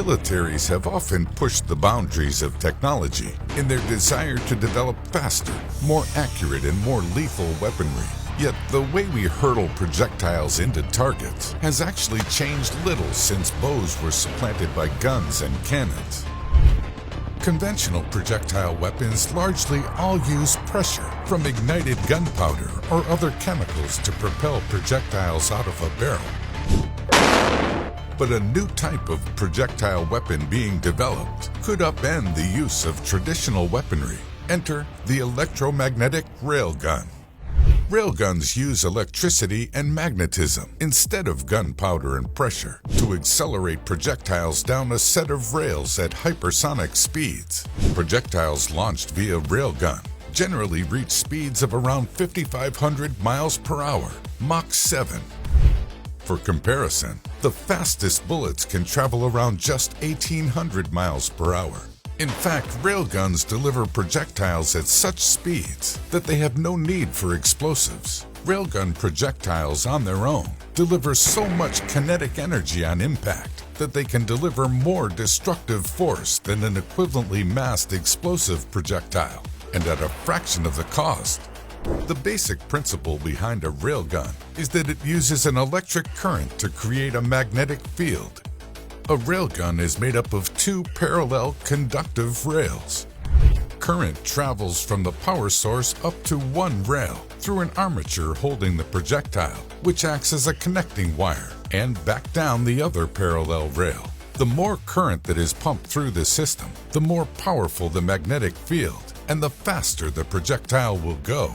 Militaries have often pushed the boundaries of technology in their desire to develop faster, more accurate, and more lethal weaponry. Yet the way we hurtle projectiles into targets has actually changed little since bows were supplanted by guns and cannons. Conventional projectile weapons largely all use pressure from ignited gunpowder or other chemicals to propel projectiles out of a barrel. But a new type of projectile weapon being developed could upend the use of traditional weaponry. Enter the electromagnetic railgun. Railguns use electricity and magnetism instead of gunpowder and pressure to accelerate projectiles down a set of rails at hypersonic speeds. Projectiles launched via railgun generally reach speeds of around 5,500 miles per hour, Mach 7. For comparison, the fastest bullets can travel around just 1,800 miles per hour. In fact, railguns deliver projectiles at such speeds that they have no need for explosives. Railgun projectiles on their own deliver so much kinetic energy on impact that they can deliver more destructive force than an equivalently massed explosive projectile, and at a fraction of the cost. The basic principle behind a railgun is that it uses an electric current to create a magnetic field. A railgun is made up of two parallel conductive rails. Current travels from the power source up to one rail through an armature holding the projectile, which acts as a connecting wire, and back down the other parallel rail. The more current that is pumped through the system, the more powerful the magnetic field, and the faster the projectile will go.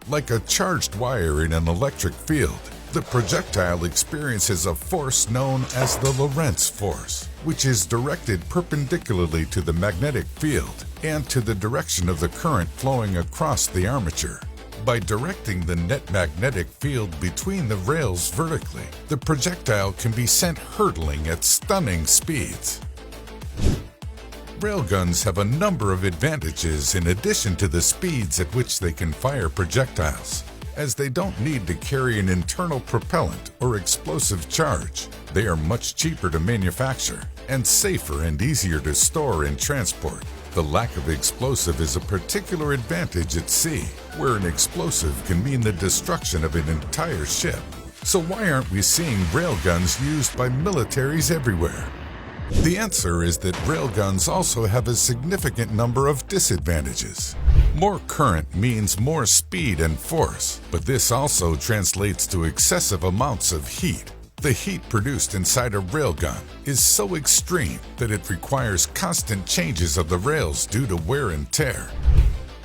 Like a charged wire in an electric field, the projectile experiences a force known as the Lorentz force, which is directed perpendicularly to the magnetic field and to the direction of the current flowing across the armature. By directing the net magnetic field between the rails vertically, the projectile can be sent hurtling at stunning speeds. Railguns have a number of advantages in addition to the speeds at which they can fire projectiles. As they don't need to carry an internal propellant or explosive charge, they are much cheaper to manufacture and safer and easier to store and transport. The lack of explosive is a particular advantage at sea, where an explosive can mean the destruction of an entire ship. So why aren't we seeing railguns used by militaries everywhere? The answer is that railguns also have a significant number of disadvantages. More current means more speed and force, but this also translates to excessive amounts of heat. The heat produced inside a railgun is so extreme that it requires constant changes of the rails due to wear and tear.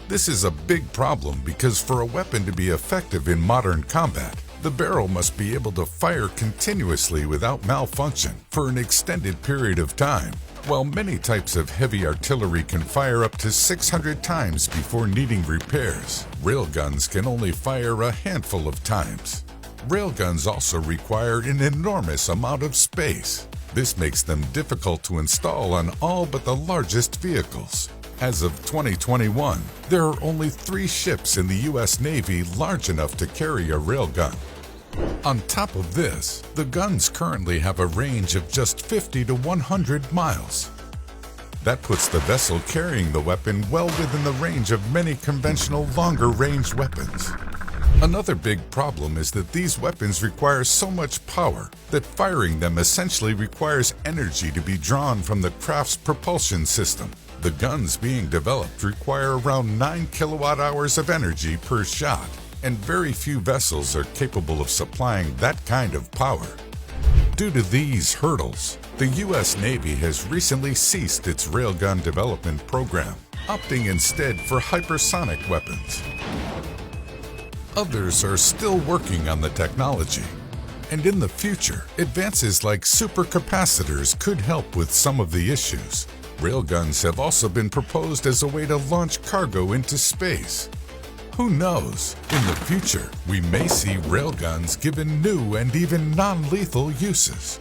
This is a big problem because for a weapon to be effective in modern combat, the barrel must be able to fire continuously without malfunction for an extended period of time. While many types of heavy artillery can fire up to 600 times before needing repairs, railguns can only fire a handful of times. Railguns also require an enormous amount of space. This makes them difficult to install on all but the largest vehicles. As of 2021, there are only 3 ships in the U.S. Navy large enough to carry a railgun. On top of this, the guns currently have a range of just 50 to 100 miles. That puts the vessel carrying the weapon well within the range of many conventional longer-range weapons. Another big problem is that these weapons require so much power that firing them essentially requires energy to be drawn from the craft's propulsion system. The guns being developed require around 9 kilowatt-hours of energy per shot, and very few vessels are capable of supplying that kind of power. Due to these hurdles, the U.S. Navy has recently ceased its railgun development program, opting instead for hypersonic weapons. Others are still working on the technology, and in the future, advances like supercapacitors could help with some of the issues. Railguns have also been proposed as a way to launch cargo into space. Who knows? In the future, we may see railguns given new and even non-lethal uses.